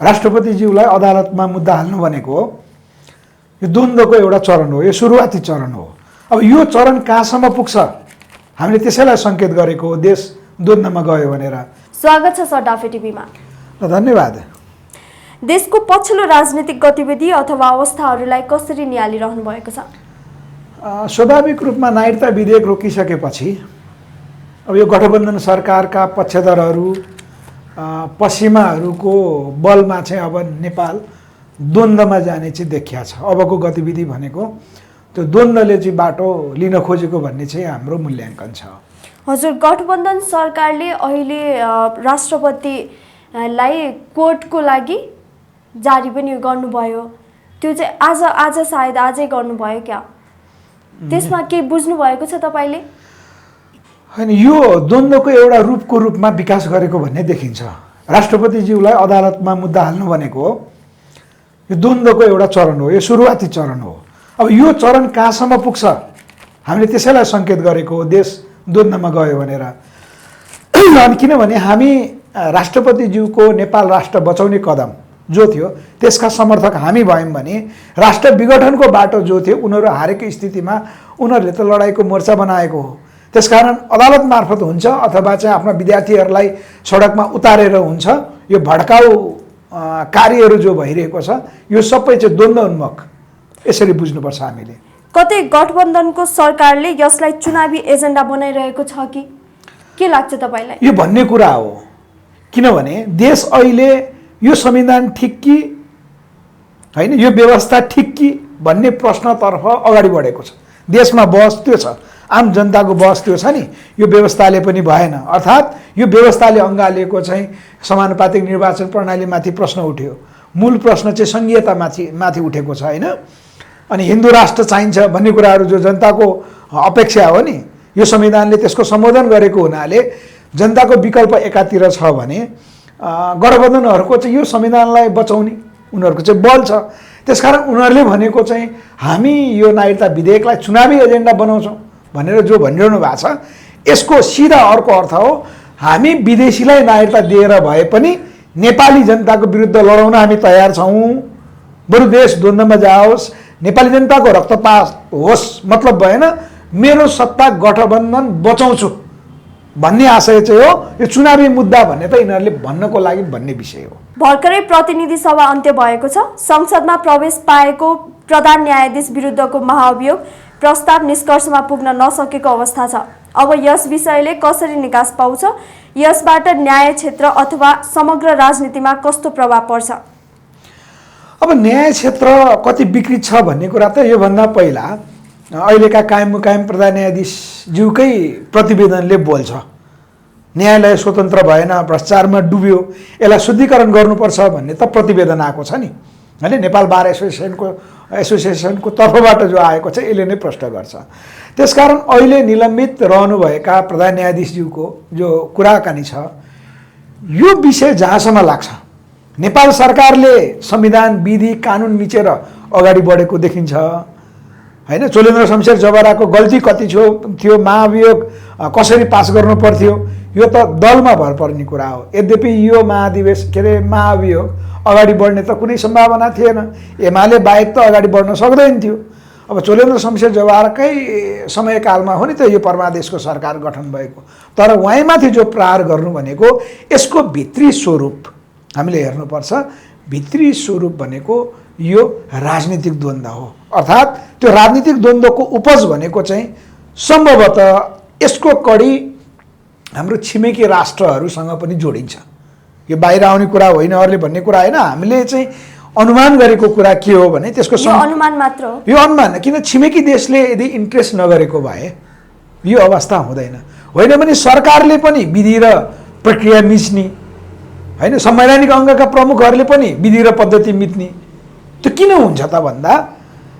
राष्ट्रपतिज्यूलाई अदालतमा मुद्दा हाल्नु भनेको हो यो द्वन्द्वको एउटा चरण हो, यो सुरुवाती चरण हो। अब यो चरण कहाँसम्म पुग्छ हामीले त्यसैलाई सङ्केत गरेको हो, देश द्वन्द्वमा गयो भनेर। स्वागत छ सर डाफे टिभीमा। धन्यवाद। देशको पछिल्लो राजनीतिक गतिविधि अथवा अवस्थाहरूलाई कसरी निहालिरहनु भएको छ? स्वाभाविक रूपमा नागरिकता विधेयक रोकिसकेपछि अब यो गठबन्धन सरकारका पक्षधरहरू पश्चिमाहरूको बलमा चाहिँ अब नेपाल द्वन्द्वमा जाने चाहिँ देखिया छ। अबको गतिविधि भनेको त्यो द्वन्द्वले चाहिँ बाटो लिन खोजेको भन्ने चाहिँ हाम्रो मूल्याङ्कन छ। हजुर, गठबन्धन सरकारले अहिले राष्ट्रपतिलाई कोर्टको लागि जारी पनि गर्नुभयो, त्यो चाहिँ आज सायद आजै गर्नुभयो क्या? त्यसमा के बुझ्नु भएको छ तपाईँले? होइन, यो द्वन्द्वको एउटा रूपको रूपमा विकास गरेको भन्ने देखिन्छ। राष्ट्रपतिज्यूलाई अदालतमा मुद्दा हाल्नु भनेको हो यो द्वन्द्वको एउटा चरण हो, यो सुरुवाती चरण हो। अब यो चरण कहाँसम्म पुग्छ हामीले त्यसैलाई सङ्केत गरेको हो, देश द्वन्द्वमा गयो भनेर। अनि किनभने हामी राष्ट्रपतिज्यूको नेपाल राष्ट्र बचाउने कदम जो थियो त्यसका समर्थक हामी भयौँ भने राष्ट्र विघटनको बाटो जो थियो उनीहरू हारेको स्थितिमा उनीहरूले त लडाइँको मोर्चा बनाएको हो। त्यसकारण अदालत मार्फत हुन्छ अथवा चाहिँ आफ्ना विद्यार्थीहरूलाई सडकमा उतारेर हुन्छ। यो भड्काउ कार्यहरू जो भइरहेको छ यो सबै चाहिँ द्वन्द्वोन्मुख, यसरी बुझ्नुपर्छ हामीले। कतै गठबन्धनको सरकारले यसलाई चुनावी एजेन्डा बनाइरहेको छ कि के लाग्छ तपाईँलाई? यो भन्ने कुरा हो, किनभने देश अहिले यो संविधान ठिक कि होइन, यो व्यवस्था ठिक कि भन्ने प्रश्नतर्फ अगाडि बढेको छ। देशमा बहस त्यो छ, आम जनताको बहस त्यो छ नि, यो व्यवस्थाले पनि भएन। अर्थात् यो व्यवस्थाले अँगालिएको चाहिँ समानुपातिक निर्वाचन प्रणालीमाथि प्रश्न उठ्यो, मूल प्रश्न चाहिँ सङ्घीयतामाथि उठेको छ होइन। अनि हिन्दू राष्ट्र चाहिन्छ भन्ने कुराहरू जो जनताको अपेक्षा हो नि, यो संविधानले त्यसको सम्बोधन गरेको हुनाले जनताको विकल्प एकातिर छ भने गठबन्धनहरूको चाहिँ यो संविधानलाई बचाउने उनीहरूको चाहिँ बल छ। त्यसकारण उनीहरूले भनेको चाहिँ हामी यो नागरिकता विधेयकलाई चुनावी एजेन्डा बनाउँछौँ भनेर जो भनिरहनु भएको छ यसको सिधा अर्को अर्थ हो हामी विदेशीलाई नागरिकता दिएर भए पनि नेपाली जनताको विरुद्ध लडाउन हामी तयार छौँ। बरु देश द्वन्द्वमा जाओस्, नेपाली जनताको रक्तपात होस्, मतलब भएन मेरो सत्ता गठबन्धन बचाउँछु भन्ने आशय चाहिँ हो। यो चुनावी मुद्दा भन्ने त यिनीहरूले भन्नको लागि भन्ने विषय हो। भर्खरै प्रतिनिधि सभा अन्त्य भएको छ। संसदमा प्रवेश पाएको प्रधान न्यायाधीश विरुद्धको महाअभियोग प्रस्ताव निष्कर्षमा पुग्न नसकेको अवस्था छ। अब यस विषयले कसरी निकास पाउँछ? यसबाट न्याय क्षेत्र अथवा समग्र राजनीतिमा कस्तो प्रभाव पर्छ? अब न्याय क्षेत्र कति विकृत छ भन्ने कुरा त योभन्दा पहिला अहिलेका कायम मुकायम प्रधान न्यायाधीशज्यूकै प्रतिवेदनले बोल्छ। न्यायालय स्वतन्त्र भएन, भ्रष्टाचारमा डुब्यो, यसलाई शुद्धिकरण गर्नुपर्छ भन्ने त प्रतिवेदन आएको छ नि होइन। नेपाल बार एसोसिएसनको तर्फबाट जो आएको छ यसले नै प्रश्न गर्छ। त्यसकारण अहिले निलम्बित रहनुभएका प्रधान न्यायाधीशज्यूको जो कुराकानी छ यो विषय जहाँसम्म लाग्छ नेपाल सरकारले संविधान विधि कानुन मिचेर अगाडि बढेको देखिन्छ होइन। चोलेन्द्र शमशेर जबराको गल्ती कति थियो, महाभियोग कसरी पास गर्नु पर्थ्यो, यो त दलमा भर पर्ने कुरा हो। यद्यपि यो महाभियोग अगाडि बढ्ने त कुनै सम्भावना थिएन, एमाले बाहेक त अगाडि बढ्न सक्दैन थियो। अब चोलेन्द्र शमशेर जबराकै समयकालमा हो नि त यो परमादेशको सरकार गठन भएको। तर उहाँमाथि जो प्रहार गर्नु भनेको यसको भित्री स्वरूप हामीले हेर्नुपर्छ। भित्री स्वरूप भनेको यो राजनीतिक द्वन्द्व हो। अर्थात् त्यो राजनीतिक द्वन्द्वको उपज भनेको चाहिँ सम्भवतः यसको कडी हाम्रो छिमेकी राष्ट्रहरूसँग पनि जोडिन्छ। यो बाहिर आउने कुरा होइन अरूले भन्ने कुरा होइन, हामीले चाहिँ अनुमान गरेको कुरा के हो भने त्यसको अनुमान मात्र हो। यो अनुमान किन छिमेकी देशले यदि इन्ट्रेस्ट नगरेको भए यो अवस्था हुँदैन। होइन भने सरकारले पनि विधि र प्रक्रिया मिच्ने होइन, संवैधानिक अङ्गका प्रमुखहरूले पनि विधि र पद्धति मिच्ने। त्यो किन हुन्छ त भन्दा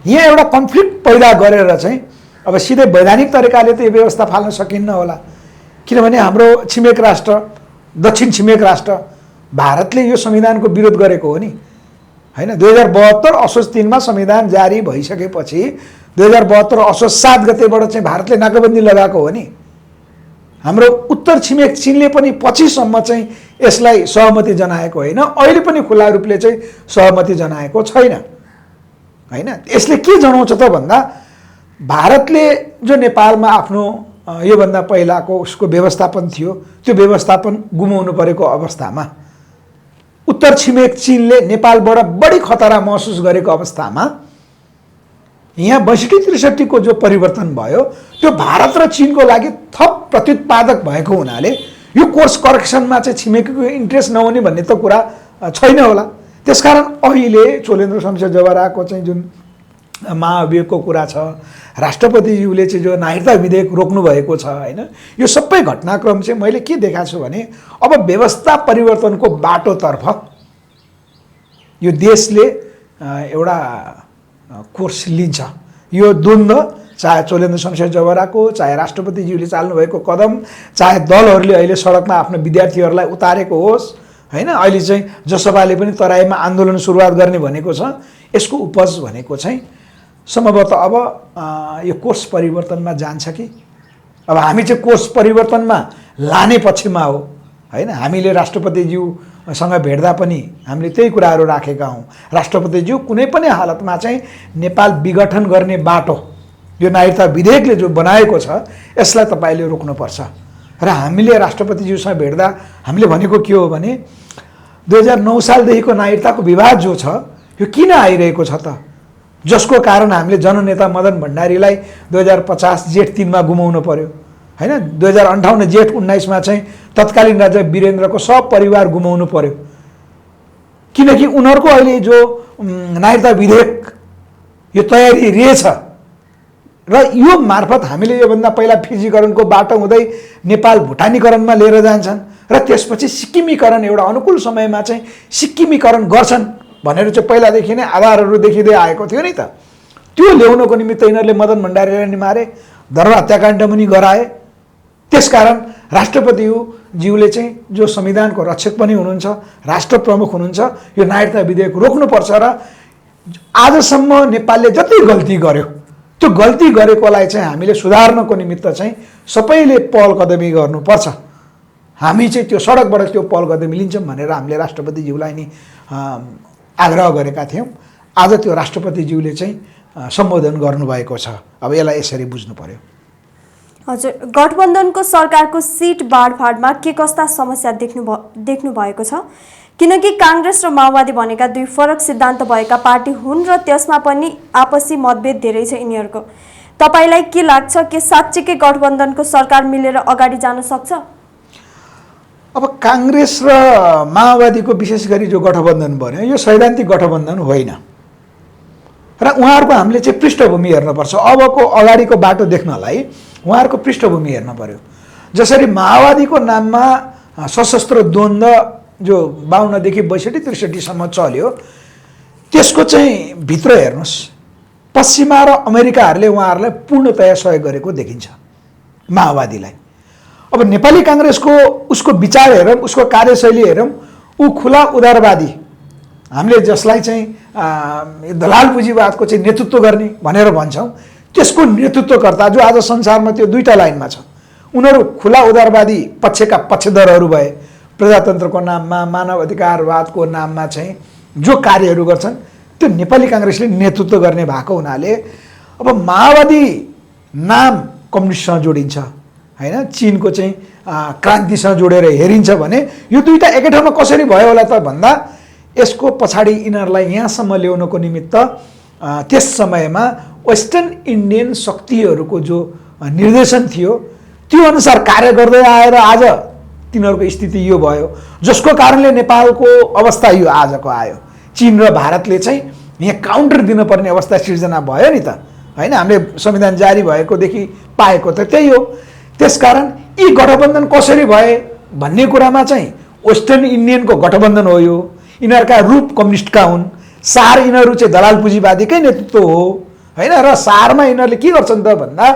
यहाँ एउटा कन्फ्लिक्ट पैदा गरेर चाहिँ अब सिधै वैधानिक तरिकाले त यो व्यवस्था फाल्न सकिन्न होला। किनभने हाम्रो छिमेक राष्ट्र दक्षिण छिमेक राष्ट्र भारतले यो संविधानको विरोध गरेको हो नि होइन। 2072 असोज 3 मा संविधान जारी भइसकेपछि 2072 असोज 7 गतेबाट चाहिँ भारतले नाकाबन्दी लगाएको हो नि। हाम्रो उत्तर छिमेक चीनले पनि पछिसम्म चाहिँ यसलाई सहमति जनाएको होइन, अहिले पनि खुला रूपले चाहिँ सहमति जनाएको छैन। होइन, यसले के जनाउँछ त भन्दा भारतले जो नेपालमा आफ्नो योभन्दा पहिलाको उसको व्यवस्थापन थियो त्यो व्यवस्थापन गुमाउनु परेको अवस्थामा, उत्तर छिमेक चीनले नेपालबाट बढी खतरा महसुस गरेको अवस्थामा यहाँ 62-63 को जो परिवर्तन भयो त्यो भारत र चीनको लागि थप प्रत्युत्पादक भएको हुनाले यो कोर्स करेक्सनमा चाहिँ छिमेकीको इन्ट्रेस्ट नहुने भन्ने त कुरा छैन होला। त्यसकारण अहिले चोलेन्द्र शमशेर जवराको चाहिँ जुन महाअभियोगको कुरा छ, राष्ट्रपतिज्यूले चाहिँ जो नागरिकता विधेयक रोक्नु भएको छ, होइन, यो सबै घटनाक्रम चाहिँ मैले के देखाएको छु भने अब व्यवस्था परिवर्तनको बाटोतर्फ यो देशले एउटा कोर्स लिन्छ। यो द्वन्द्व चाहे चोलेन्द्र शमशेर जवराको, चाहे राष्ट्रपतिज्यूले चाल्नुभएको कदम, चाहे दलहरूले अहिले सडकमा आफ्नो विद्यार्थीहरूलाई उतारेको होस्, होइन, अहिले चाहिँ जसपाले पनि तराईमा आन्दोलन सुरुवात गर्ने भनेको छ, यसको उपज भनेको चाहिँ सम्भवतः अब यो कोर्स परिवर्तनमा जान्छ कि अब हामी चाहिँ कोर्स परिवर्तनमा लाने पक्षमा हो। होइन, हामीले राष्ट्रपतिज्यूसँग भेट्दा पनि हामीले त्यही कुराहरू राखेका हौँ। राष्ट्रपतिज्यू कुनै पनि हालतमा चाहिँ नेपाल विघटन गर्ने बाटो यो नागरिकता विधेयकले जो बनाएको छ यसलाई तपाईँले रोक्नुपर्छ। र हामीले राष्ट्रपतिज्यूसँग भेट्दा हामीले भनेको के हो भने 2009 सालदेखिको नागरिकताको विवाद जो छ यो किन आइरहेको छ त, जसको कारण हामीले जननेता मदन भण्डारीलाई 2050 जेठ 3 मा गुमाउनु पर्यो। होइन, 2058 जेठ 19 मा चाहिँ तत्कालीन राजा वीरेन्द्रको सब परिवार गुमाउनु पर्यो, किनकि उनीहरूको अहिले जो नागरिकता विधेयक यो तयारी रहेछ र यो मार्फत हामीले योभन्दा पहिला फिजीकरणको बाटो हुँदै नेपाल भुटानीकरणमा लिएर जान्छन् र त्यसपछि सिक्किमीकरण एउटा अनुकूल समयमा चाहिँ सिक्किमीकरण गर्छन् भनेर चाहिँ पहिलादेखि नै आधारहरू देखिँदै आएको थियो नि त। त्यो ल्याउनको निमित्त यिनीहरूले मदन भण्डारीलाई नि मारे, धर्म हत्याकाण्ड पनि गराए। त्यसकारण राष्ट्रपतिज्यूले चाहिँ जो संविधानको रक्षक पनि हुनुहुन्छ, राष्ट्र प्रमुख हुनुहुन्छ, यो नागरिकता विधेयक रोक्नुपर्छ र आजसम्म नेपालले जति गल्ती गर्यो त्यो गल्ती गरेकोलाई चाहिँ हामीले सुधार्नको निमित्त चाहिँ सबैले पहल कदमी गर्नुपर्छ। हामी चाहिँ त्यो सडकबाट त्यो पहल कदमी लिन्छौँ भनेर हामीले राष्ट्रपतिज्यूलाई नि आग्रह गरेका थियौँ। आज त्यो राष्ट्रपतिज्यूले चाहिँ सम्बोधन गर्नुभएको छ। अब यसलाई यसरी बुझ्नु पर्यो। हजुर, गठबन्धनको सरकारको सिट बाँडफाँडमा के कस्ता समस्या देख्नु भएको छ? किनकि काङ्ग्रेस र माओवादी भनेका दुई फरक सिद्धान्त भएका पार्टी हुन् र त्यसमा पनि आपसी मतभेद धेरै छ यिनीहरूको। तपाईँलाई के लाग्छ कि साँच्चीकै गठबन्धनको सरकार मिलेर अगाडि जान सक्छ? अब काङ्ग्रेस र माओवादीको विशेष गरी जो गठबन्धन बन्यो यो सैद्धान्तिक गठबन्धन होइन र उहाँहरूको हामीले चाहिँ पृष्ठभूमि हेर्नुपर्छ। अबको अगाडिको बाटो देख्नलाई उहाँहरूको पृष्ठभूमि हेर्न पर्यो। जसरी माओवादीको नाममा सशस्त्र द्वन्द्व जो 52 देखि 62-63 सम्म चल्यो त्यसको चाहिँ भित्र हेर्नुहोस्, पश्चिमा र अमेरिकाहरूले उहाँहरूलाई पूर्णतया सहयोग गरेको देखिन्छ माओवादीलाई। अब नेपाली काङ्ग्रेसको उसको विचार हेरौँ, उसको कार्यशैली हेरौँ, ऊ खुला उदारवादी, हामीले जसलाई चाहिँ दलाल पुँजीवादको चाहिँ नेतृत्व गर्ने भनेर भन्छौँ, त्यसको नेतृत्वकर्ता जो आज संसारमा त्यो दुईटा लाइनमा छ। उनीहरू खुला उदारवादी पक्षका पक्षधरहरू भए, प्रजातन्त्रको नाममा, मानव अधिकारवादको नाममा चाहिँ जो कार्यहरू गर्छन् त्यो नेपाली काङ्ग्रेसले नेतृत्व गर्ने भएको हुनाले अब माओवादी नाम कम्युनिस्टसँग जोडिन्छ, होइन, चिनको चाहिँ क्रान्तिसँग जोडेर हेरिन्छ भने यो दुईटा एकै ठाउँमा कसरी भयो होला त भन्दा यसको पछाडि यिनीहरूलाई यहाँसम्म ल्याउनको निमित्त त्यस समयमा वेस्टर्न इन्डियन शक्तिहरूको जो निर्देशन थियो त्यो अनुसार कार्य गर्दै आएर आज तिनीहरूको स्थिति यो भयो, जसको कारणले नेपालको अवस्था यो आजको आयो। चीन र भारतले चाहिँ यहाँ काउन्टर दिनुपर्ने अवस्था सिर्जना भयो नि त, होइन, हामीले संविधान जारी भएकोदेखि पाएको त त्यही हो। त्यसकारण यी गठबन्धन कसरी भए भन्ने कुरामा चाहिँ वेस्टर्न इन्डियनको गठबन्धन हो यो। यिनीहरूका रूप कम्युनिस्टका हुन्, सार यिनीहरू चाहिँ दलाल पुँजीवादीकै नेतृत्व हो, होइन, र सारमा यिनीहरूले के गर्छन् त भन्दा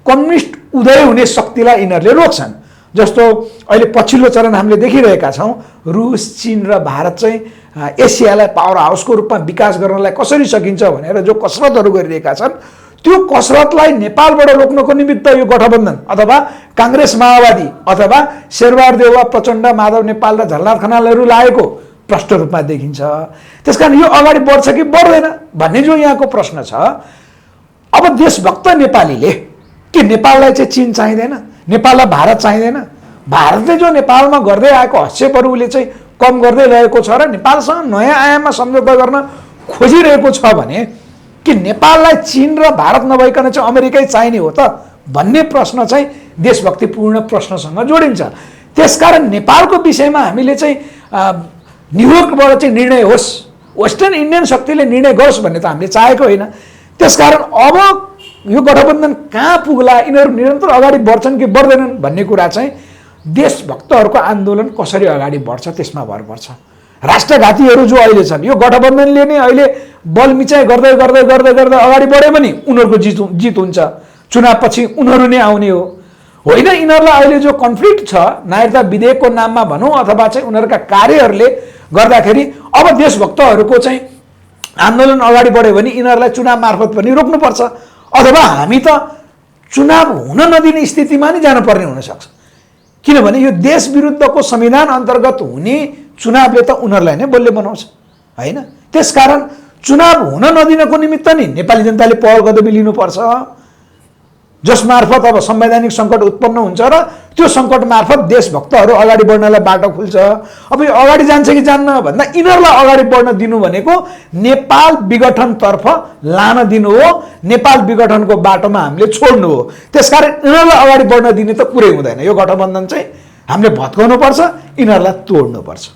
कम्युनिस्ट उदय हुने शक्तिलाई यिनीहरूले रोक्छन्। जस्तो अहिले पछिल्लो चरण हामीले देखिरहेका छौँ, रुस, चीन र भारत चाहिँ एसियालाई पावर हाउसको रूपमा विकास गर्नलाई कसरी सकिन्छ भनेर जो कसरतहरू गरिरहेका छन् त्यो कसरतलाई नेपालबाट रोक्नको निमित्त यो गठबन्धन अथवा काङ्ग्रेस माओवादी अथवा शेरबहादुर देउवा प्रचण्ड माधव नेपाल र झलनाथ खनालहरू लागेको प्रष्ट रूपमा देखिन्छ। त्यसकारण यो अगाडि बढ्छ कि बढ्दैन भन्ने जो यहाँको प्रश्न छ। अब देशभक्त नेपालीले के नेपाललाई चाहिँ चीन चाहिँदैन, नेपाललाई भारत चाहिँदैन, भारतले जो नेपालमा गर्दै आएको हस्तक्षेपहरू उसले चाहिँ कम गर्दै रहेको छ र नेपालसँग नयाँ आयाममा सम्झौता गर्न खोजिरहेको छ भने कि नेपाललाई चीन र भारत नभइकन चाहिँ अमेरिकै चाहिने हो त भन्ने प्रश्न चाहिँ देशभक्तिपूर्ण प्रश्नसँग जोडिन्छ। त्यसकारण नेपालको विषयमा हामीले चाहिँ न्युयोर्कबाट चाहिँ निर्णय होस्, वेस्टर्न इन्डियन शक्तिले निर्णय गरोस् भन्ने त हामीले चाहेको होइन। त्यसकारण अब यो गठबन्धन कहाँ पुग्ला, यिनीहरू निरन्तर अगाडि बढ्छन् कि बढ्दैनन् भन्ने कुरा चाहिँ देशभक्तहरूको आन्दोलन कसरी अगाडि बढ्छ त्यसमा भर पर्छ। राष्ट्रघातीहरू जो अहिले छन् यो गठबन्धनले नै अहिले बल मिचाइ गर्दै गर्दै गर्दै गर्दै अगाडि बढ्यो भने उनीहरूको जित हुन्छ, चुनावपछि उनीहरू नै आउने हो होइन। यिनीहरूलाई अहिले जो कन्फ्लिक्ट छ नागरिकता विधेयकको नाममा भनौँ अथवा चाहिँ उनीहरूका कार्यहरूले गर्दाखेरि अब देशभक्तहरूको चाहिँ आन्दोलन अगाडि बढ्यो भने यिनीहरूलाई चुनाव मार्फत पनि रोक्नुपर्छ अथवा हामी त चुनाव हुन नदिने स्थितिमा नै जानुपर्ने हुनसक्छ। किनभने यो देश विरुद्धको संविधान अन्तर्गत हुने चुनावले त उनीहरूलाई नै बलियो बनाउँछ होइन। त्यसकारण चुनाव हुन नदिनको निमित्त नि नेपाली जनताले पहल कदमी लिनुपर्छ, जसमार्फत अब संवैधानिक सङ्कट उत्पन्न हुन्छ र त्यो सङ्कट मार्फत देशभक्तहरू अगाडि बढ्नलाई बाटो खुल्छ। अब यो अगाडि जान्छ कि जान्न भन्दा यिनीहरूलाई अगाडि बढ्न दिनु भनेको नेपाल विघटनतर्फ लान दिनु हो, नेपाल विघटनको बाटोमा हामीले छोड्नु हो। त्यसकारण यिनीहरूलाई अगाडि बढ्न दिने त कुरै हुँदैन। यो गठबन्धन चाहिँ हामीले भत्काउनुपर्छ, यिनीहरूलाई तोड्नुपर्छ।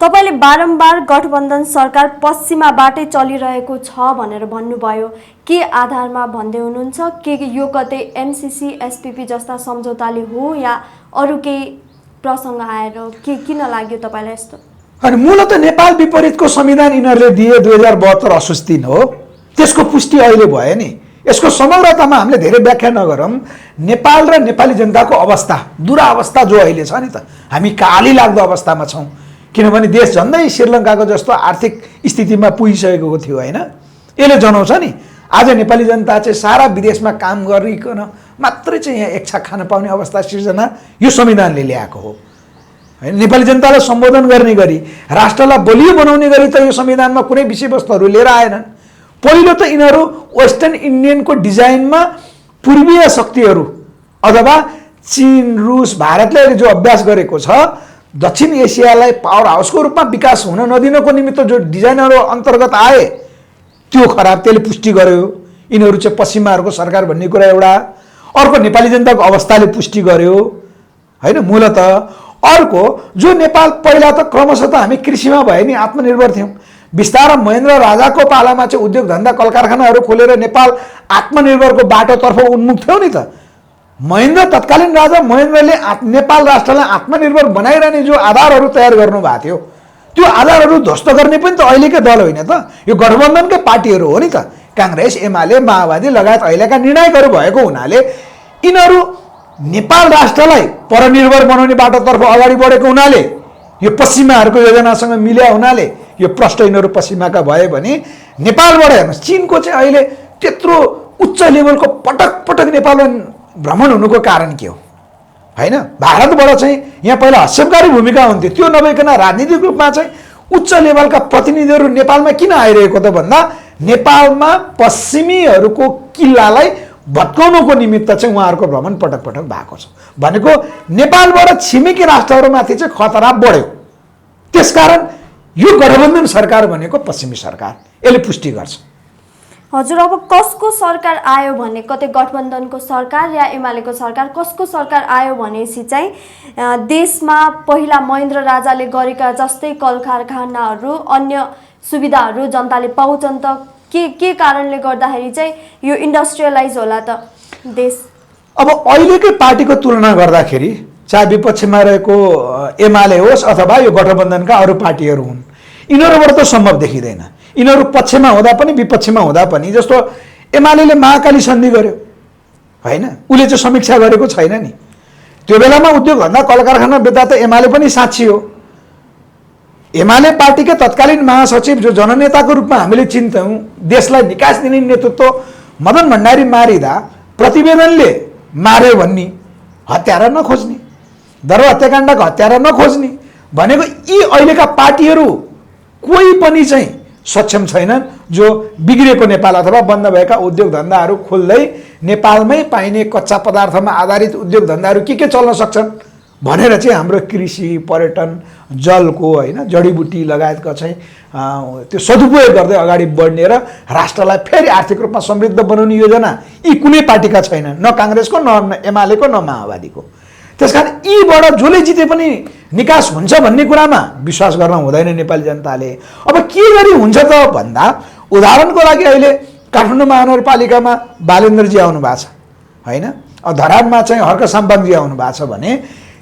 तपाईँले बारम्बार गठबन्धन सरकार पश्चिमाबाटै चलिरहेको छ भनेर भन्नुभयो, के आधारमा भन्दै हुनुहुन्छ? के यो कतै एमसिसी एसपिपी जस्ता सम्झौताले हो या अरू केही प्रसङ्ग आएर के किन लाग्यो तपाईँलाई यस्तो? अनि मूलत नेपाल विपरीतको संविधान यिनीहरूले दिए 2072 असोज 3 हो, त्यसको पुष्टि अहिले भयो नि। यसको समग्रतामा हामीले धेरै व्याख्या नगरौँ, नेपाल र नेपाली जनताको अवस्था दुरावस्था जो अहिले छ नि त, हामी काली लाग्दो अवस्थामा छौँ। किनभने देश झन्डै श्रीलङ्काको जस्तो आर्थिक स्थितिमा पुगिसकेको थियो होइन। यसले जनाउँछ नि आज नेपाली जनता चाहिँ सारा विदेशमा काम गरिकन मात्रै चाहिँ यहाँ एक छाक खान पाउने अवस्था सिर्जना यो संविधानले ल्याएको हो होइन। नेपाली जनतालाई सम्बोधन गर्ने गरी राष्ट्रलाई बलियो बनाउने गरी त यो संविधानमा कुनै विषयवस्तुहरू लिएर आएनन्। पहिलो त यिनीहरू वेस्टर्न इन्डियनको डिजाइनमा पूर्वीय शक्तिहरू अथवा चीन रुस भारतले जो अभ्यास गरेको छ दक्षिण एसियालाई पावर हाउसको रूपमा विकास हुन नदिनको निमित्त जो डिजाइनहरू अन्तर्गत आए त्यो खराब, त्यसले पुष्टि गर्यो यिनीहरू चाहिँ पश्चिमाहरूको सरकार भन्ने कुरा एउटा। अर्को नेपाली जनताको अवस्थाले पुष्टि गर्यो होइन मूलत। अर्को जो नेपाल पहिला त क्रमशः त हामी कृषिमा भए नि आत्मनिर्भर थियौँ, बिस्तारै महेन्द्र राजाको पालामा चाहिँ उद्योग धन्दा कल कारखानाहरू खोलेर नेपाल आत्मनिर्भरको बाटोतर्फ उन्मुख थियो नि त। महेन्द्र तत्कालीन राजा महेन्द्रले नेपाल राष्ट्रलाई आत्मनिर्भर बनाइरहने जो आधारहरू तयार गर्नुभएको थियो त्यो आधारहरू ध्वस्त गर्ने पनि त अहिलेकै दल होइन त, यो गठबन्धनकै पार्टीहरू हो नि त। काङ्ग्रेस एमाले माओवादी लगायत अहिलेका निर्णायकहरू भएको हुनाले यिनीहरू नेपाल राष्ट्रलाई परनिर्भर बनाउने बाटोतर्फ अगाडि बढेको हुनाले यो पश्चिमाहरूको योजनासँग मिल्या हुनाले यो प्रष्ट यिनीहरू पश्चिमाका भए भने नेपालबाट हेर्नुहोस् चीनको चाहिँ अहिले त्यत्रो उच्च लेभलको पटक पटक नेपालमा भ्रमण हुनुको कारण के हो होइन। भारतबाट चाहिँ यहाँ पहिला हस्तक्षेपकारी भूमिका हुन्थ्यो, त्यो नभइकन राजनीतिक रूपमा चाहिँ उच्च लेभलका प्रतिनिधिहरू नेपालमा किन आइरहेको त भन्दा नेपालमा पश्चिमीहरूको किल्लालाई भत्काउनुको निमित्त चाहिँ उहाँहरूको भ्रमण पटक पटक भएको छ। भनेको नेपालबाट छिमेकी राष्ट्रहरूमाथि चाहिँ खतरा बढ्यो। त्यसकारण यो गठबन्धन सरकार भनेको पश्चिमी सरकार, यसले पुष्टि गर्छ। हजुर, अब कसको सरकार आयो भने कतै गठबन्धनको सरकार या एमालेको सरकार, कसको सरकार आयो भनेपछि चाहिँ देशमा पहिला महेन्द्र राजाले गरेका जस्तै कल कारखानाहरू अन्य सुविधाहरू जनताले पाउँछन् त के कारणले गर्दाखेरि चाहिँ यो इन्डस्ट्रियलाइज होला त देश? अब अहिलेकै पार्टीको तुलना गर्दाखेरि चाहे विपक्षमा रहेको एमाले होस् अथवा यो गठबन्धनका अरू पार्टीहरू हुन्, यिनीहरूबाट त सम्भव देखिँदैन। यिनीहरू पक्षमा हुँदा पनि विपक्षमा हुँदा पनि जस्तो एमाले महाकाली सन्धि गर्यो होइन, उसले चाहिँ समीक्षा गरेको छैन नि। त्यो बेलामा उद्योग धन्दा कल कारखाना बेच्दा त एमाले पनि साक्षी हो। एमाले पार्टीकै तत्कालीन महासचिव जो जननेताको रूपमा हामीले चिन्छौँ, देशलाई निकास दिने नेतृत्व मदन भण्डारी मारिँदा प्रतिवेदनले मार्यो भन्ने, हत्यारा नखोज्ने, दरबार हत्याकाण्डको हत्यारा नखोज्ने भनेको यी अहिलेका पार्टीहरू कोही पनि चाहिँ सक्षम छैनन् जो बिग्रेको नेपाल अथवा बन्द भएका उद्योग धन्दाहरू खोल्दै नेपालमै पाइने कच्चा पदार्थमा आधारित उद्योग धन्दाहरू के चल्न सक्छन् भनेर चाहिँ हाम्रो कृषि, पर्यटन, जलको होइन जडीबुटी लगायतका चाहिँ त्यो सदुपयोग गर्दै अगाडि बढ्ने र राष्ट्रलाई फेरि आर्थिक रूपमा समृद्ध बनाउने योजना यी कुनै पार्टीका छैनन्, न काङ्ग्रेसको, न एमालेको, न माओवादीको। त्यसकारण यीबाट जसले जिते पनि निकास हुन्छ भन्ने कुरामा विश्वास गर्न हुँदैन नेपाली जनताले। अब के गरी हुन्छ त भन्दा उदाहरणको लागि अहिले काठमाडौँ महानगरपालिकामा बालेन्द्रजी आउनु भएको छ होइन, धरानमा चाहिँ हर्क साम्पाङजी आउनु भएको छ भने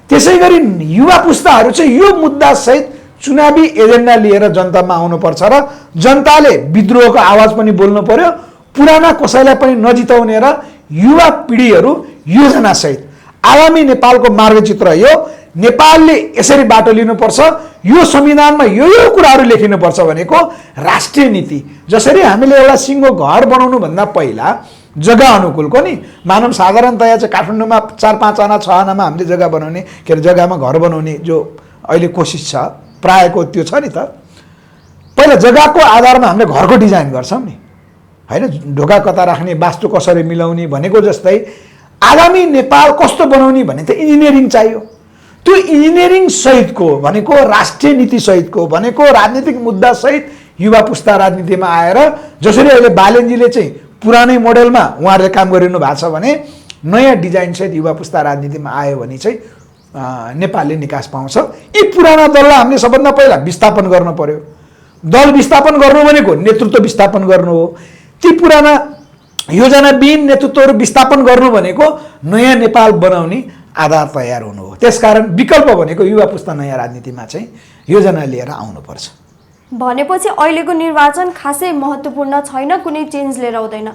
त्यसै गरी युवा पुस्ताहरू चाहिँ यो मुद्दासहित चुनावी एजेन्डा लिएर जनतामा आउनुपर्छ र जनताले विद्रोहको आवाज पनि बोल्नु पर्यो, पुराना कसैलाई पनि नजिताउने र युवा पिँढीहरू योजनासहित आगामी नेपालको मार्गचित्र यो, नेपालले यसरी बाटो लिनुपर्छ, यो संविधानमा यो कुराहरू लेखिनुपर्छ भनेको राष्ट्रिय नीति। जसरी हामीले एउटा सिङ्गो घर बनाउनु भन्दा पहिला जग्गा अनुकूलको नि मानव साधारणतया चाहिँ काठमाडौँमा 4-5 आना 6 आनामा हामीले जग्गा बनाउने के अरे जग्गामा घर बनाउने जो अहिले कोसिस छ प्रायको त्यो छ नि त। पहिला जग्गाको आधारमा हामीले घरको डिजाइन गर्छौँ नि होइन, ढोका कता राख्ने, वास्तु कसरी मिलाउने भनेको जस्तै आगामी नेपाल कस्तो बनाउने भने त इन्जिनियरिङ चाहियो। त्यो इन्जिनियरिङ सहितको भनेको राष्ट्रिय नीति सहितको भनेको राजनीतिक मुद्दा सहित युवा पुस्ता राजनीतिमा आएर जसरी अहिले बालेनजीले चाहिँ पुरानै मोडेलमा उहाँहरूले काम गरिनु भएको छ भने नयाँ डिजाइन सहित युवा पुस्ता राजनीतिमा आयो भने चाहिँ नेपालले निकास पाउँछ। यी पुराना दललाई हामीले सबभन्दा पहिला विस्थापन गर्नु पर्यो। दल विस्थापन गर्नु भनेको नेतृत्व विस्थापन गर्नु हो। ती पुराना योजनाविहीन नेतृत्वहरू विस्थापन गर्नु भनेको नयाँ नेपाल बनाउने आधार तयार हुनु हो। त्यसकारण विकल्प भनेको युवा पुस्ता नयाँ राजनीतिमा चाहिँ योजना लिएर आउनुपर्छ। भनेपछि अहिलेको निर्वाचन खासै महत्त्वपूर्ण छैन, कुनै चेन्ज लिएर आउँदैन।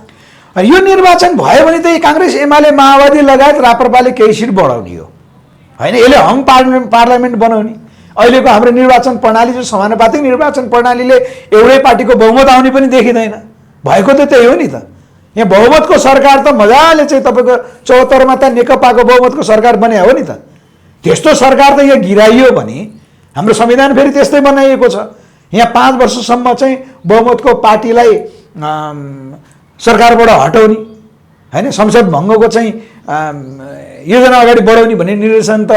यो निर्वाचन भयो भने त काङ्ग्रेस, एमाले, माओवादी लगायत राप्रपाले केही सिट बढाउने हो होइन, यसले हङ पार्लियामेन्ट बनाउने। अहिलेको हाम्रो निर्वाचन प्रणाली जो समानुपातिक निर्वाचन प्रणालीले एउटै पार्टीको बहुमत आउने पनि देखिँदैन। भएको त त्यही हो नि त। यहाँ बहुमतको सरकार त मजाले चाहिँ तपाईँको 74मा त नेकपाको बहुमतको सरकार बने हो नि त। त्यस्तो सरकार त यहाँ गिराइयो भने हाम्रो संविधान फेरि त्यस्तै बनाइएको छ। यहाँ 5 वर्षसम्म चाहिँ बहुमतको पार्टीलाई सरकारबाट हटाउने होइन, संसद भङ्गको चाहिँ योजना अगाडि बढाउने भन्ने निर्देशन त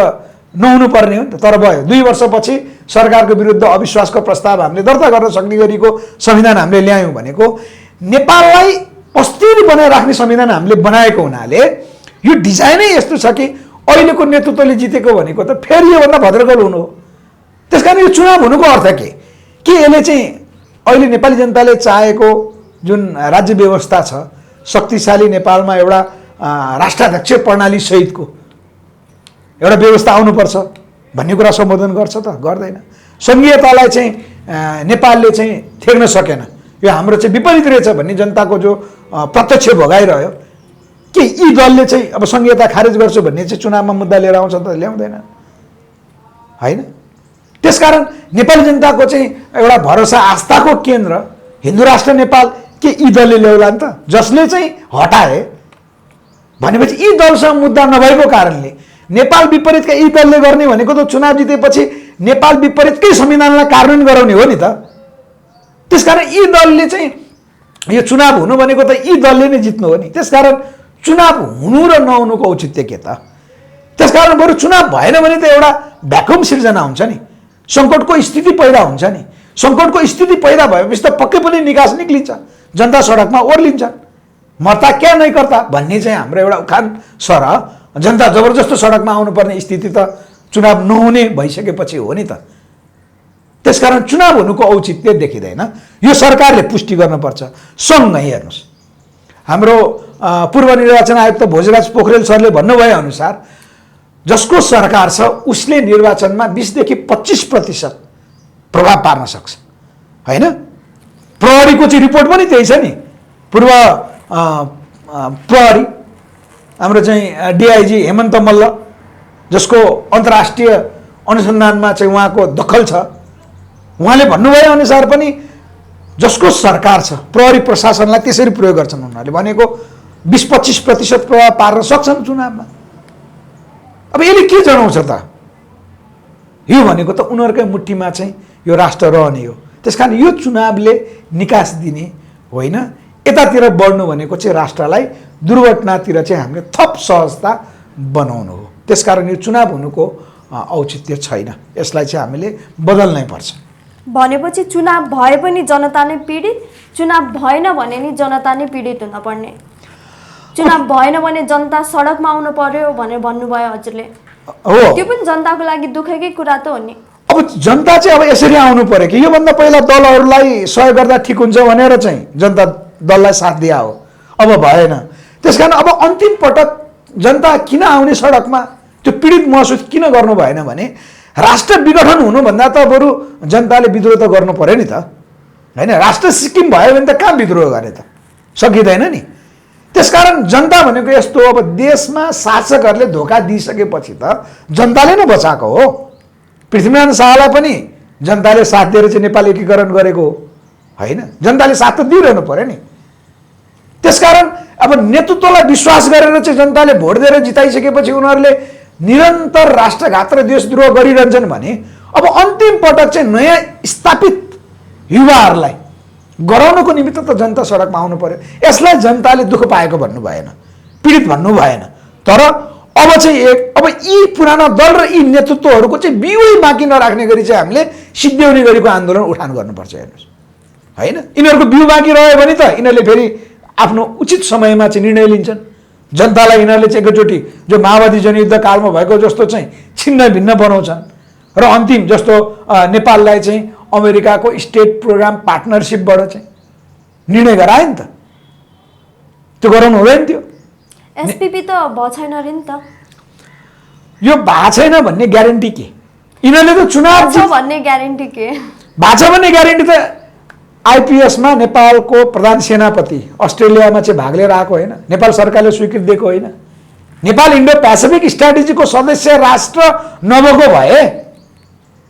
नहुनु पर्ने हो नि त। तर भयो 2 वर्षपछि सरकारको विरुद्ध अविश्वासको प्रस्ताव हामीले दर्ता गर्न सक्ने गरीको संविधान हामीले ल्यायौँ भनेको नेपाललाई अस्थिर बनाएर राख्ने संविधान हामीले बनाएको हुनाले यो डिजाइनै यस्तो छ कि अहिलेको नेतृत्वले जितेको भनेको त फेरि योभन्दा भद्रगोल हुनु हो। त्यसकारण यो चुनाव हुनुको अर्थ के यसले चाहिँ अहिले नेपाली जनताले चाहेको जुन राज्य व्यवस्था छ, शक्तिशाली नेपालमा एउटा राष्ट्राध्यक्ष प्रणाली सहितको एउटा व्यवस्था आउनुपर्छ भन्ने कुरा सम्बोधन गर्छ त? गर्दैन। सङ्घीयतालाई चाहिँ नेपालले चाहिँ थेग्न सकेन, यो हाम्रो चाहिँ विपरीत रहेछ भन्ने जनताको जो प्रत्यक्ष भोगाइरह्यो कि यी दलले चाहिँ अब सङ्घीयता खारेज गर्छु भन्ने चाहिँ चुनावमा मुद्दा लिएर आउँछ त? ल्याउँदैन होइन। त्यसकारण नेपाली जनताको चाहिँ एउटा भरोसा आस्थाको केन्द्र हिन्दू राष्ट्र नेपाल के यी दलले ल्याउला नि त? जसले चाहिँ हटाए भनेपछि यी दलसँग मुद्दा नभएको कारणले नेपाल विपरीतका यी दलले गर्ने भनेको त चुनाव जितेपछि नेपाल विपरीतकै संविधानलाई कार्यान्वयन गराउने हो नि त। त्यसकारण यी दलले चाहिँ यो चुनाव हुनु भनेको त यी दलले नै जित्नु हो नि। त्यसकारण चुनाव हुनु र नहुनुको औचित्य के त? त्यसकारण बरु चुनाव भएन भने त एउटा भ्याकुम सिर्जना हुन्छ नि, सङ्कटको स्थिति पैदा हुन्छ नि। सङ्कटको स्थिति पैदा भएपछि त पक्कै पनि निकास निक्लिन्छ, जनता सडकमा ओर्लिन्छन्। मर्ता क्या नै कर्ता भन्ने चाहिँ हाम्रो एउटा उखान छ र जनता जबरजस्त सडकमा आउनुपर्ने स्थिति त चुनाव नहुने भइसकेपछि हो नि त। त्यसकारण चुनाव हुनुको औचित्य देखिँदैन। यो सरकारले पुष्टि गर्नुपर्छ। सँगै हेर्नुहोस्, हाम्रो पूर्व निर्वाचन आयुक्त भोजराज पोखरेल सरले भन्नुभए अनुसार जसको सरकार छ उसले निर्वाचनमा 20 देखि 25% प्रभाव पार्न सक्छ होइन। प्रहरीको चाहिँ रिपोर्ट पनि त्यही छ नि। पूर्व प्रहरी हाम्रो चाहिँ डिआइजी हेमन्त मल्ल जसको अन्तर्राष्ट्रिय अनुसन्धानमा चाहिँ उहाँको दखल छ, उहाँले भन्नुभए अनुसार पनि जसको सरकार छ प्रहरी प्रशासनलाई त्यसरी प्रयोग गर्छन् उनीहरूले भनेको 20-25% प्रभाव पार्न सक्छन् चुनावमा। अब यसले के जनाउँछ त? यो भनेको त उनीहरूकै मुठ्ठीमा चाहिँ यो राष्ट्र रहने हो। त्यसकारण यो चुनावले निकास दिने होइन, यतातिर बढ्नु भनेको चाहिँ राष्ट्रलाई दुर्घटनातिर चाहिँ हामीले थप सहजता बनाउनु हो। त्यसकारण यो चुनाव हुनुको औचित्य छैन, यसलाई चाहिँ हामीले बदल्नै पर्छ। भनेपछि चुनाव भए पनि जनता नै पीडित, चुनाव भएन भने नि जनता नै पीडित हुन पर्ने, चुनाव भएन भने जनता सडकमा आउनु पर्यो भनेर भन्नुभयो हजुरले। हो, त्यो पनि जनताको लागि दुःखकै कुरा त हो नि। अब जनता चाहिँ अब यसरी आउनु पर्यो कि योभन्दा पहिला दलहरूलाई सहयोग गर्दा ठिक हुन्छ भनेर चाहिँ जनता दललाई साथ दिया हो, अब भएन। त्यसकारण अब अन्तिम पटक जनता किन आउने सडकमा, त्यो पीडित महसुस किन गर्नु भएन भने राष्ट्र विघटन हुनुभन्दा त बरु जनताले विद्रोह त गर्नु पर्यो नि त, होइन? राष्ट्र सिक्किम भयो भने त कहाँ विद्रोह गर्ने त, सकिँदैन नि। त्यसकारण जनता भनेको यस्तो, अब देशमा शासकहरूले धोका दिइसकेपछि त जनताले नै बचाएको हो। पृथ्वीनारायण शाहलाई पनि जनताले साथ दिएर चाहिँ नेपाल एकीकरण गरेको हो, होइन? जनताले साथ त दिइरहनु पर्यो नि। त्यसकारण अब नेतृत्वलाई विश्वास गरेर चाहिँ जनताले भोट दिएर जिताइसकेपछि उनीहरूले निरन्तर राष्ट्रघात र देशद्रोह गरिरहन्छन् भने अब अन्तिम पटक चाहिँ नयाँ स्थापित युवाहरूलाई गराउनको निमित्त त जनता सडकमा आउनु पर्यो। यसलाई जनताले दुःख पाएको भन्नु भएन, पीडित भन्नु भएन। तर अब चाहिँ अब यी पुराना दल र यी नेतृत्वहरूको चाहिँ बिउै बाँकी नराख्ने गरी चाहिँ हामीले सिद्ध्याउने गरेको आन्दोलन उठान गर्नुपर्छ। हेर्नुहोस्, होइन? यिनीहरूको बिउ बाँकी रह्यो भने त यिनीहरूले फेरि आफ्नो उचित समयमा चाहिँ निर्णय लिन्छन्। जनतालाई यिनीहरूले चाहिँ एकचोटि जो माओवादी जनयुद्ध कालमा भएको जस्तो चाहिँ छिन्न भिन्न बनाउँछन् र अन्तिम जस्तो नेपाललाई चाहिँ अमेरिकाको स्टेट प्रोग्राम पार्टनरसिपबाट चाहिँ निर्णय गरायो नि त, त्यो गराउनु हुँदैन थियो। एसपीपी त भएको छैन अरे नि त, यो भएको छैन भन्ने ग्यारेन्टी के? यिनीहरूले त चुनाव भन्ने ग्यारेन्टी के? भएको छ भन्ने ग्यारेन्टी त आइपिएसमा नेपालको प्रधान सेनापति अस्ट्रेलियामा चाहिँ भाग लिएर आएको होइन, नेपाल सरकारले स्वीकृति दिएको होइन। नेपाल इन्डो पेसिफिक स्ट्राटेजीको सदस्य राष्ट्र नभएको भए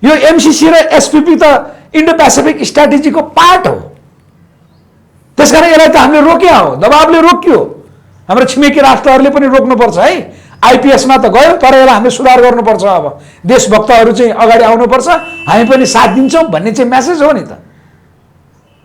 यो एमसिसी र एसपिपी त इन्डो पेसिफिक स्ट्राटेजीको पार्ट हो। त्यसकारण यसलाई त हामीले रोक्या हो, दबावले रोक्यो। हाम्रो छिमेकी राष्ट्रहरूले पनि रोक्नुपर्छ है। आइपिएसमा त गयो, तर यसलाई हामीले सुधार गर्नुपर्छ। अब देशभक्तहरू चाहिँ अगाडि आउनुपर्छ, हामी पनि साथ दिन्छौँ भन्ने चाहिँ मेसेज हो नि त।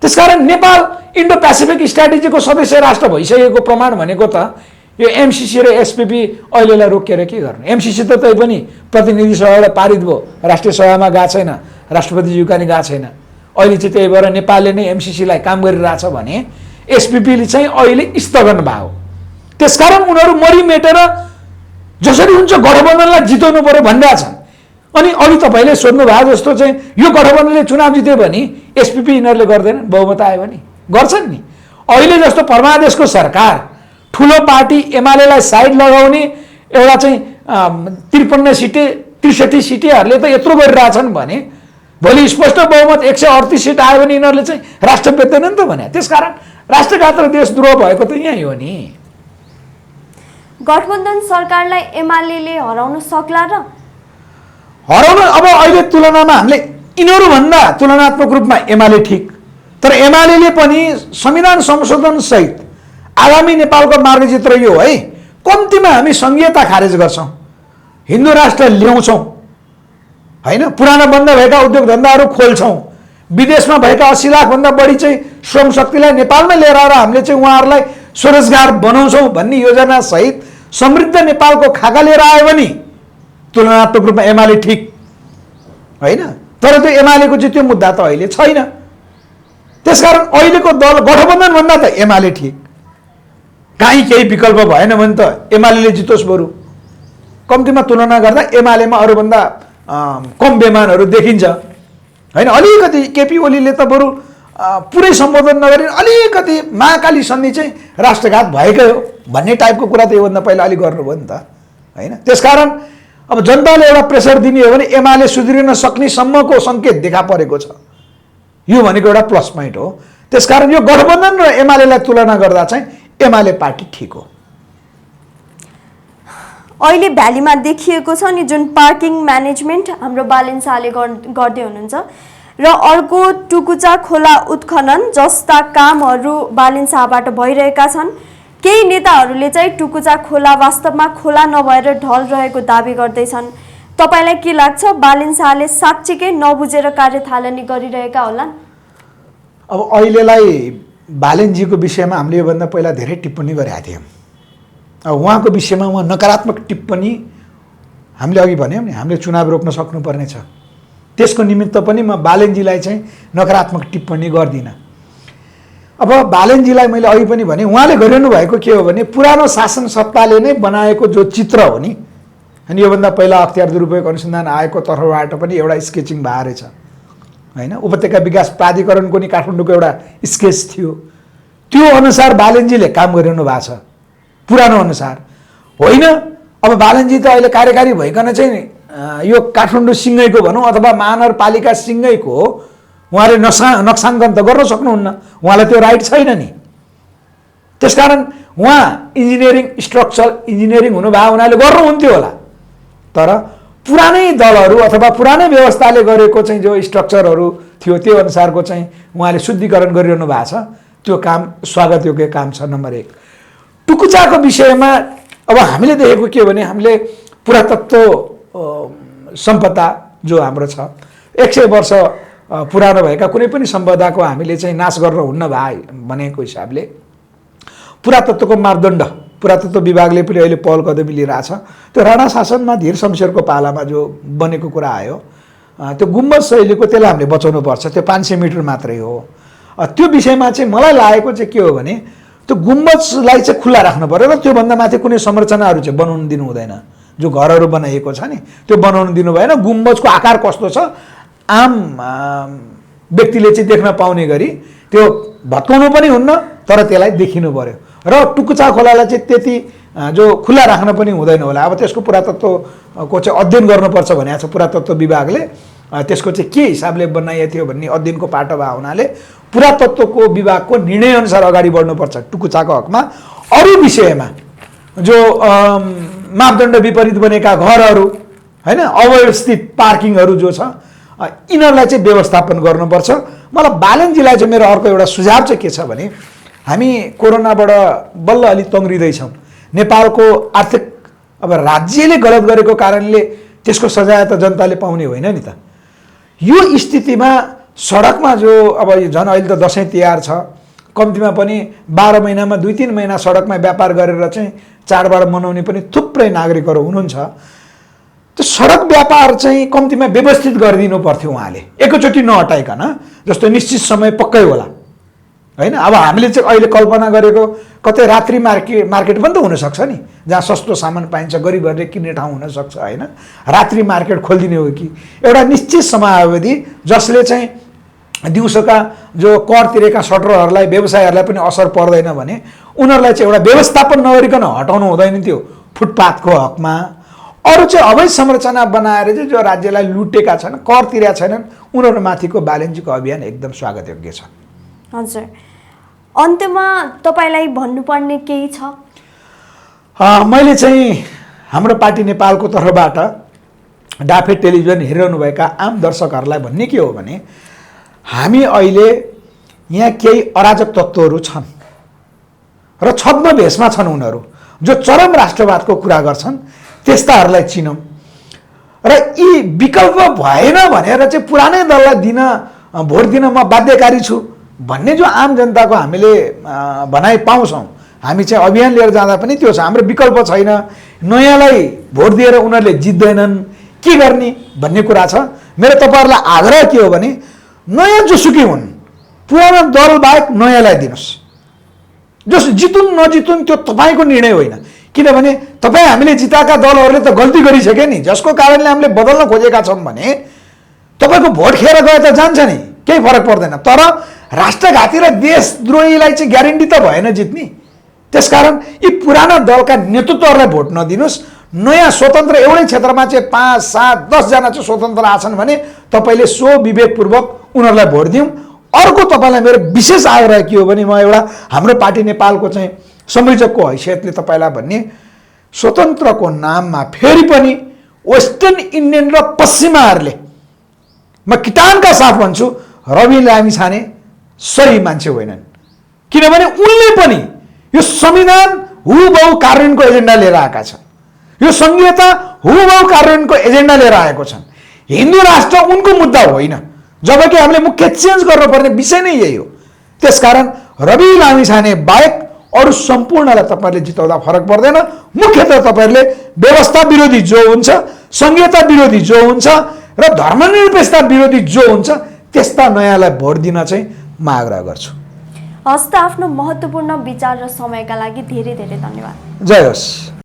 त्यसकारण नेपाल इन्डो पेसिफिक स्ट्राटेजीको सदस्य राष्ट्र भइसकेको प्रमाण भनेको त यो एमसिसी र एसपिपी अहिलेलाई रोकेर के गर्नु? एमसिसी त तै पनि प्रतिनिधि सभाबाट पारित भयो, राष्ट्रिय सभामा गएको छैन, राष्ट्रपतिज्यूका नि गएको छैन। अहिले चाहिँ त्यही भएर नेपालले नै एमसिसीलाई काम गरिरहेछ भने एसपिपीले चाहिँ अहिले स्थगन भयो। त्यसकारण उनीहरू मरिमेटेर जसरी हुन्छ गठबन्धनलाई जिताउनु पर्यो भनिरहेका छन्। अनि अघि तपाईँले सोध्नु भएको जस्तो चाहिँ यो गठबन्धनले चुनाव जित्यो भने एसपिपी यिनीहरूले गर्दैनन्, बहुमत आयो भने गर्छन् नि। अहिले जस्तो परमादेशको सरकार ठुलो पार्टी एमालेलाई साइड लगाउने एउटा चाहिँ 53 सिटे 63 सिटेहरूले त यत्रो गरिरहेछन् भने भोलि स्पष्ट बहुमत 138 सिट आयो भने यिनीहरूले चाहिँ राष्ट्र बेच्दैनन् त भने। त्यसकारण राष्ट्रघात र देशद्रोह भएको त यहीँ हो नि। गठबन्धन सरकारलाई एमाले हराउन सक्ला र हराउन अब अहिले तुलनामा हामीले यिनीहरूभन्दा तुलनात्मक रूपमा एमाले ठिक, तर एमाले पनि संविधान संशोधन सहित आगामी नेपालको मार्गचित्र यो है, कम्तीमा हामी संघीयता खारेज गर्छौँ, हिन्दू राष्ट्र ल्याउँछौँ, होइन? पुराना बन्द भएका उद्योग धन्दाहरू खोल्छौँ, विदेशमा भएका 80 लाखभन्दा बढी चाहिँ श्रम शक्तिलाई नेपालमै लिएर आएर हामीले चाहिँ उहाँहरूलाई स्वरोजगार बनाउँछौँ भन्ने योजना सहित समृद्ध नेपालको खाका लिएर आयो भने तुलनात्मक रूपमा एमाले ठिक, होइन? तर त्यो एमालेको चाहिँ त्यो मुद्दा त अहिले छैन। त्यसकारण अहिलेको दल गठबन्धन भन्दा त एमाले ठिक। काहीँ केही विकल्प भएन भने त एमाले जितोस्, बरु कम्तीमा तुलना गर्दा एमालेमा अरूभन्दा कम बेमानहरू देखिन्छ, होइन? अलिकति केपी ओलीले त बरु पुरै सम्बोधन नगरी अलिकति महाकाली सन्धि चाहिँ राष्ट्रघात भएकै हो भन्ने टाइपको कुरा त योभन्दा पहिला अलिक गर्नुभयो नि त, होइन? त्यसकारण अब जनताले एउटा प्रेसर दिने हो भने एमाले सुध्रिन सक्ने सम्मको सङ्केत देखा परेको छ। यो भनेको एउटा प्लस पोइन्ट हो। त्यसकारण यो गठबन्धन र एमालेलाई तुलना गर्दा चाहिँ एमाले पार्टी ठिक हो। अहिले भ्यालीमा देखिएको छ नि जुन पार्किङ म्यानेजमेन्ट हाम्रो बालेन शाहले गर्दै हुनुहुन्छ र अर्को टुकुचा खोला उत्खनन जस्ता कामहरू बालिन शाहबाट भइरहेका छन्। केही नेताहरूले चाहिँ टुकुचा खोला वास्तवमा खोला नभएर ढल रहेको दाबी गर्दैछन्। तपाईलाई के लाग्छ, बालिन शाहले साँच्चीकै नबुझेर कार्य थालनी गरिरहेका होलान्? अब अहिलेलाई बालेनजीको विषयमा हामीले योभन्दा पहिला धेरै टिप्पणी गरेका थियौँ। अब उहाँको विषयमा उहाँ नकारात्मक टिप्पणी हामीले अघि भन्यौँ नि, हामीले चुनाव रोक्न सक्नुपर्ने छ। त्यसको निमित्त पनि म बालेनजीलाई चाहिँ नकारात्मक टिप्पणी गर्दिनँ। अब बालेनजीलाई मैले अघि पनि भने उहाँले गरिरहनु भएको के हो भने पुरानो शासन सत्ताले नै बनाएको जो चित्र हो नि, अनि योभन्दा पहिला अख्तियार दुरुपयोग अनुसन्धान आयोगको तर्फबाट पनि एउटा स्केचिङ भएको रहेछ होइन, उपत्यका विकास प्राधिकरणको नि काठमाडौँको एउटा स्केच थियो, त्यो अनुसार बालेनजीले काम गरिरहनु भएको छ, पुरानो अनुसार होइन। अब बालेनजी त अहिले कार्यकारी भइकन चाहिँ यो काठमाडौँ सिँगैको भनौँ अथवा महानगरपालिका सिँगैको उहाँले नक्साङ्कन त गर्न सक्नुहुन्न, उहाँलाई त्यो राइट छैन नि। त्यसकारण उहाँ इन्जिनियरिङ स्ट्रक्चर इन्जिनियरिङ हुनुभयो हुनाले गर्नुहुन्थ्यो होला, तर पुरानै दलहरू अथवा पुरानै व्यवस्थाले गरेको चाहिँ जो स्ट्रक्चरहरू थियो त्यो अनुसारको चाहिँ उहाँले शुद्धिकरण गरिरहनु भएको छ, त्यो काम स्वागतयोग्य काम छ। नम्बर 1 टुकुचाको विषयमा अब हामीले देखेको के हो भने हामीले पुरातत्व सम्पदा जो हाम्रो छ 100 वर्ष पुरानो भएका कुनै पनि सम्पदाको हामीले चाहिँ नाश गर्न हुन्न भनेको हिसाबले पुरातत्वको मापदण्ड पुरातत्व विभागले पनि अहिले पहल कदमी लिइरहेछ। त्यो राणा शासनमा धीर शमशेरको पालामा जो बनेको कुरा आयो त्यो गुम्बज शैलीको, त्यसलाई हामीले बचाउनु पर्छ, त्यो 500 मिटर मात्रै हो। त्यो विषयमा चाहिँ मलाई लागेको चाहिँ के हो भने त्यो गुम्बजलाई चाहिँ खुल्ला राख्नु पर्यो र त्योभन्दा माथि कुनै संरचनाहरू चाहिँ बनाउनु दिनु हुँदैन। जो घरहरू बनाइएको छ नि त्यो बनाउनु दिनु भएन। गुम्बजको आकार कस्तो छ आम व्यक्तिले चाहिँ देख्न पाउने गरी त्यो भत्काउनु पनि हुन्न, तर त्यसलाई देखिनु पर्यो। र टुकुचा खोलालाई चाहिँ त्यति जो खुल्ला राख्न पनि हुँदैन होला। अब त्यसको पुरातत्वको चाहिँ अध्ययन गर्नुपर्छ भनेको छ पुरातत्व विभागले, त्यसको चाहिँ के हिसाबले बनाइएको थियो भन्ने अध्ययनको पाटो भएको हुनाले पुरातत्वको विभागको निर्णयअनुसार अगाडि बढ्नुपर्छ टुकुचाको हकमा। अरू विषयमा जो मापदण्ड विपरीत बनेका घरहरू होइन, अव्यवस्थित पार्किङहरू जो छ यिनीहरूलाई चाहिँ व्यवस्थापन गर्नुपर्छ। मलाई बालेनजीलाई चाहिँ मेरो अर्को एउटा सुझाव चाहिँ के छ भने हामी कोरोनाबाट बल्ल अलि तङ्ग्रिँदैछौँ। नेपालको आर्थिक अब राज्यले गलत गरेको कारणले त्यसको सजाय त जनताले पाउने होइन नि त। यो स्थितिमा सडकमा जो अब झन् अहिले त दसैँ तिहार छ, कम्तीमा पनि 12 महिनामा 2-3 महिना सडकमा व्यापार गरेर चाहिँ चाडबाड मनाउने पनि थुप्रै नागरिकहरू हुनुहुन्छ। त्यो सडक व्यापार चाहिँ कम्तीमा व्यवस्थित गरिदिनु पर्थ्यो उहाँले, एकैचोटि नहटाइकन, जस्तो निश्चित समय पक्कै होला होइन। अब हामीले चाहिँ अहिले कल्पना गरेको कतै रात्रि मार्केट पनि त हुनसक्छ नि, जहाँ सस्तो सामान पाइन्छ, गरिबहरूले किन्ने ठाउँ हुनसक्छ होइन। रात्रि मार्केट खोलिदिने हो कि एउटा निश्चित समयावधि जसले चाहिँ दिउँसोका जो कर तिरेका सटरहरूलाई व्यवसायहरूलाई पनि असर पर्दैन भने उनीहरूलाई चाहिँ एउटा व्यवस्थापन नगरिकन हटाउनु हुँदैन त्यो फुटपाथको हकमा। अरू चाहिँ अवैध संरचना बनाएर चाहिँ जो राज्यलाई लुटेका छन्, कर तिरेका छैनन्, उनीहरूमाथिको बालेनजीको अभियान एकदम स्वागतयोग्य छ। हजुर, अन्त्यमा तपाईँलाई भन्नुपर्ने केही छ? मैले चाहिँ हाम्रो पार्टी नेपालको तर्फबाट डाफे टेलिभिजन हेरिरहनुभएका आम दर्शकहरूलाई भन्ने के हो भने हामी अहिले यहाँ केही अराजक तत्त्वहरू छन् र छद्म भेषमा छन् उनीहरू जो चरम राष्ट्रवादको कुरा गर्छन्, त्यस्ताहरूलाई चिनौँ र यी विकल्प भएन भनेर चाहिँ पुरानै दललाई भोट दिन म बाध्यकारी छु भन्ने जो आम जनताको हामीले भनाइ पाउँछौँ, हामी चाहिँ अभियान लिएर जाँदा पनि त्यो छ। हाम्रो विकल्प छैन, नयाँलाई भोट दिएर उनीहरूले जित्दैनन्, के गर्ने भन्ने कुरा छ। मेरो तपाईँहरूलाई आग्रह के हो भने नयाँ जोसुकै हुन्, पुरानो दल बाहेक नयाँलाई दिनुहोस्। जस जितुन् नजितुन् त्यो तपाईँको निर्णय होइन, किनभने तपाईँ हामीले जिताएका दलहरूले त गल्ती गरिसके नि, जसको कारणले हामीले बदल्न खोजेका छौँ भने तपाईँको भोट खेर गए त जान्छ नि, केही फरक पर्दैन। तर राष्ट्रघाती र देशद्रोहीलाई चाहिँ ग्यारेन्टी त भएन जित्ने। त्यसकारण यी पुराना दलका नेतृत्वहरूलाई भोट नदिनुहोस्। नयाँ स्वतन्त्र एउटै क्षेत्रमा चाहिँ 5, 7, 10 जना चाहिँ स्वतन्त्र आछन् भने तपाईँले सो विवेकपूर्वक उनीहरूलाई भोट दिउँ। अर्को तपाईँलाई मेरो विशेष आग्रह के हो भने म एउटा हाम्रो पार्टी नेपालको चाहिँ संयोजकको हैसियतले तपाईँलाई भन्ने, स्वतन्त्रको नाममा फेरि पनि वेस्टर्न इन्डियन र पश्चिमाहरूले म किटानका साथ भन्छु रवि लामिछाने सही मान्छे होइनन्, किनभने उनले पनि यो संविधान हुबहु कार्यान्वयनको एजेन्डा लिएर आएका छन्, यो संघीयता हुबहु कार्यान्वयनको एजेन्डा लिएर आएको छन्। हिन्दू राष्ट्र उनको मुद्दा होइन, जबकि हामीले मुख्य चेन्ज गर्नुपर्ने विषय नै यही हो। त्यसकारण रवि लामिछाने बाहेक अरू सम्पूर्णलाई तपाईँहरूले जिताउँदा फरक पर्दैन। मुख्यतः तपाईँहरूले व्यवस्था विरोधी जो हुन्छ, संघीयता विरोधी जो हुन्छ र धर्मनिरपेक्षता विरोधी जो हुन्छ त्यस्ता नयाँलाई भोट दिन चाहिँ म आग्रह गर्छु। हस्त आफ्नो महत्त्वपूर्ण विचार र समयका लागि धेरै धेरै धन्यवाद। जय होस्।